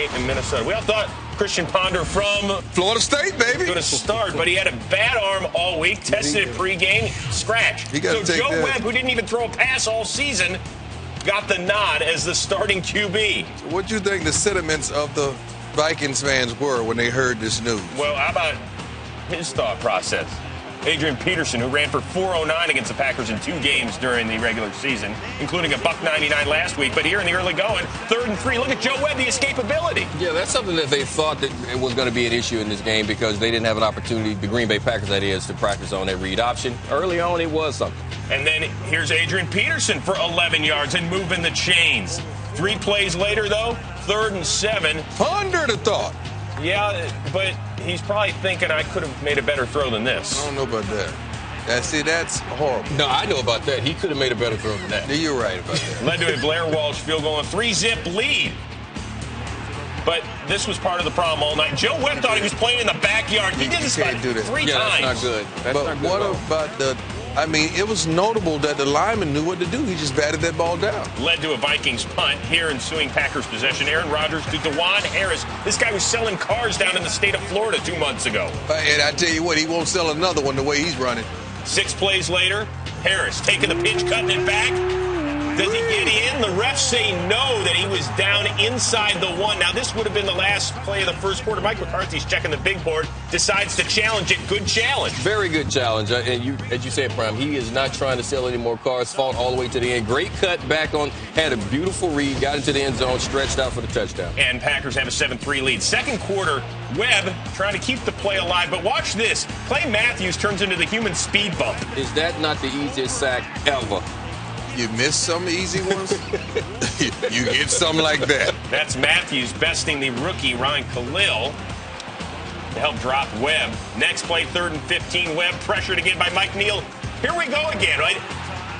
State and Minnesota. We all thought Christian Ponder from Florida State, baby, going to start, but he had a bad arm all week. Tested it pregame, scratch. So Joe Webb, who didn't even throw a pass all season, got the nod as the starting QB. So what do you think the sentiments of the Vikings fans were when they heard this news? Well, how about his thought process? Adrian Peterson, who ran for 409 against the Packers in 2 games during the regular season, including a $1.99 last week. But here in the early going, 3rd and 3. Look at Joe Webb, the escapability. Yeah, that's something that they thought that it was going to be an issue in this game because they didn't have an opportunity, the Green Bay Packers, that is, to practice on that read option. Early on, it was something. And then here's Adrian Peterson for 11 yards and moving the chains. 3 plays later, though, 3rd and 7. Ponder the thought. Yeah, but he's probably thinking I could have made a better throw than this. I don't know about that. That's horrible. No, I know about that. He could have made a better throw than that. Yeah, you're right about that. Led to a Blair Walsh field goal and 3-zip lead. But this was part of the problem all night. Joe Webb thought he was playing in the backyard. He did this about 3 times. That's not good. But what about it was notable that the lineman knew what to do. He just batted that ball down. Led to a Vikings punt here ensuing Packers possession. Aaron Rodgers to DeJuan Harris. This guy was selling cars down in the state of Florida 2 months ago. And I tell you what, he won't sell another one the way he's running. 6 plays later, Harris taking the pitch, cutting it back. Does he get in? The refs say no, that he was down inside the 1. Now, this would have been the last play of the first quarter. Mike McCarthy's checking the big board, decides to challenge it. Good challenge. Very good challenge. And as you said, Prime, he is not trying to sell any more cars. Fought all the way to the end. Great cut back on, had a beautiful read, got into the end zone, stretched out for the touchdown. And Packers have a 7-3 lead. Second quarter, Webb trying to keep the play alive. But watch this. Clay Matthews turns into the human speed bump. Is that not the easiest sack ever? You miss some easy ones, you get something like that. That's Matthews besting the rookie Ryan Khalil to help drop Webb. Next play, 3rd and 15. Webb pressured again by Mike Neal. Here we go again, right?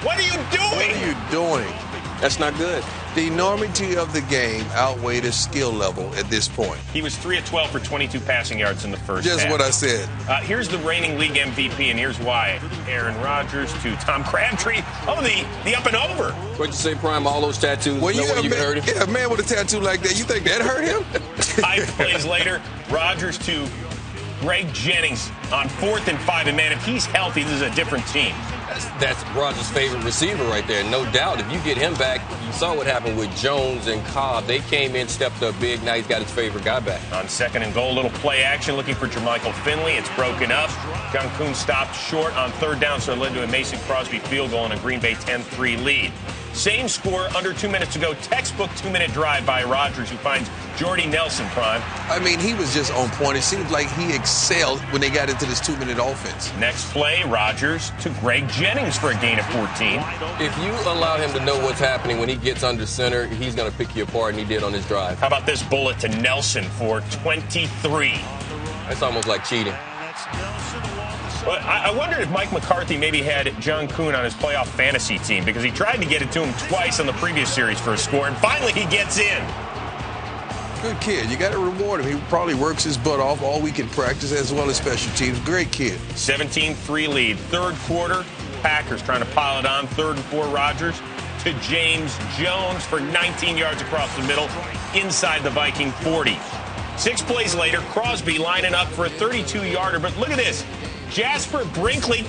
What are you doing? What are you doing? That's not good. The enormity of the game outweighed his skill level at this point. He was 3 of 12 for 22 passing yards in the first half. Just what I said. Here's the reigning league MVP, and here's why. Aaron Rodgers to Tom Crabtree. Oh, the up and over. What'd you say, Prime? All those tattoos? Well, no way you hurt him? Yeah, a man with a tattoo like that, you think that hurt him? 5 plays later, Rodgers to Greg Jennings on 4th and 5. And, man, if he's healthy, this is a different team. That's Rodgers' favorite receiver right there, no doubt. If you get him back, you saw what happened with Jones and Cobb. They came in, stepped up big. Now he's got his favorite guy back. On 2nd and goal, little play action looking for Jermichael Finley. It's broken up. John Kuhn stopped short on 3rd down, so it led to a Mason Crosby field goal and a Green Bay 10-3 lead. Same score, under 2 minutes to go. Textbook 2-minute drive by Rodgers, who finds Jordy Nelson, Prime. I mean, he was just on point. It seemed like he excelled when they got into this 2-minute offense. Next play, Rodgers to Greg Jennings for a gain of 14. If you allow him to know what's happening when he gets under center, he's going to pick you apart, and he did on his drive. How about this bullet to Nelson for 23? That's almost like cheating. Well, I wondered if Mike McCarthy maybe had John Kuhn on his playoff fantasy team because he tried to get it to him twice on the previous series for a score, and finally he gets in. Good kid. You got to reward him. He probably works his butt off all week in practice as well as special teams. Great kid. 17-3 lead. 3rd quarter, Packers trying to pile it on. 3rd and 4, Rodgers to James Jones for 19 yards across the middle inside the Viking 40. 6 plays later, Crosby lining up for a 32-yarder. But look at this. Jasper Brinkley,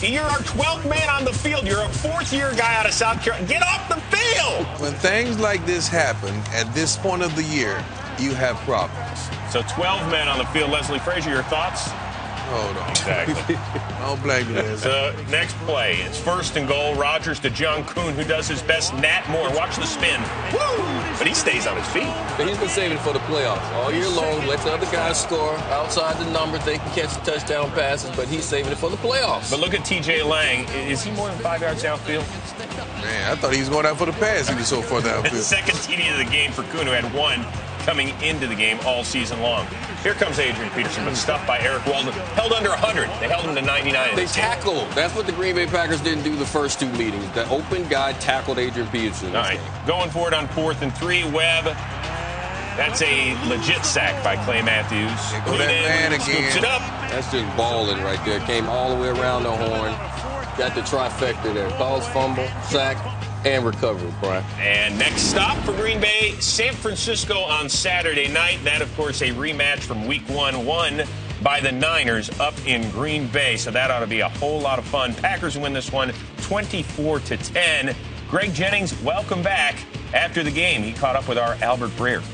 you're our 12th man on the field. You're a 4th-year guy out of South Carolina. Get off the field! When things like this happen at this point of the year, you have problems. So 12 men on the field. Leslie Frazier, your thoughts? Hold on. Exactly. Don't blame me. So next play, it's 1st and goal. Rodgers to John Kuhn, who does his best. Nat Moore, watch the spin. Woo! But he stays on his feet. But he's been saving it for the playoffs all year long. Let the other guys score outside the numbers. They can catch the touchdown passes, but he's saving it for the playoffs. But look at T.J. Lang. Is he more than 5 yards downfield? Man, I thought he was going out for the pass. He was so far downfield. Second TD of the game for Kuhn, who had 1 coming into the game all season long. Here comes Adrian Peterson, but stuffed by Eric Walden. Held under 100. They held him to 99. They tackled. That's what the Green Bay Packers didn't do the first 2 meetings. The open guy tackled Adrian Peterson. All right, going for it on 4th and 3. Webb. That's a legit sack by Clay Matthews. Go that man again. Scoops it up. That's just balling right there. Came all the way around the horn. Got the trifecta there. Calls fumble, sack, and recovery, Brian. And next stop for Green Bay, San Francisco on Saturday night. That, of course, a rematch from Week 1, won by the Niners up in Green Bay. So that ought to be a whole lot of fun. Packers win this one 24-10. Greg Jennings, welcome back after the game. He caught up with our Albert Breer.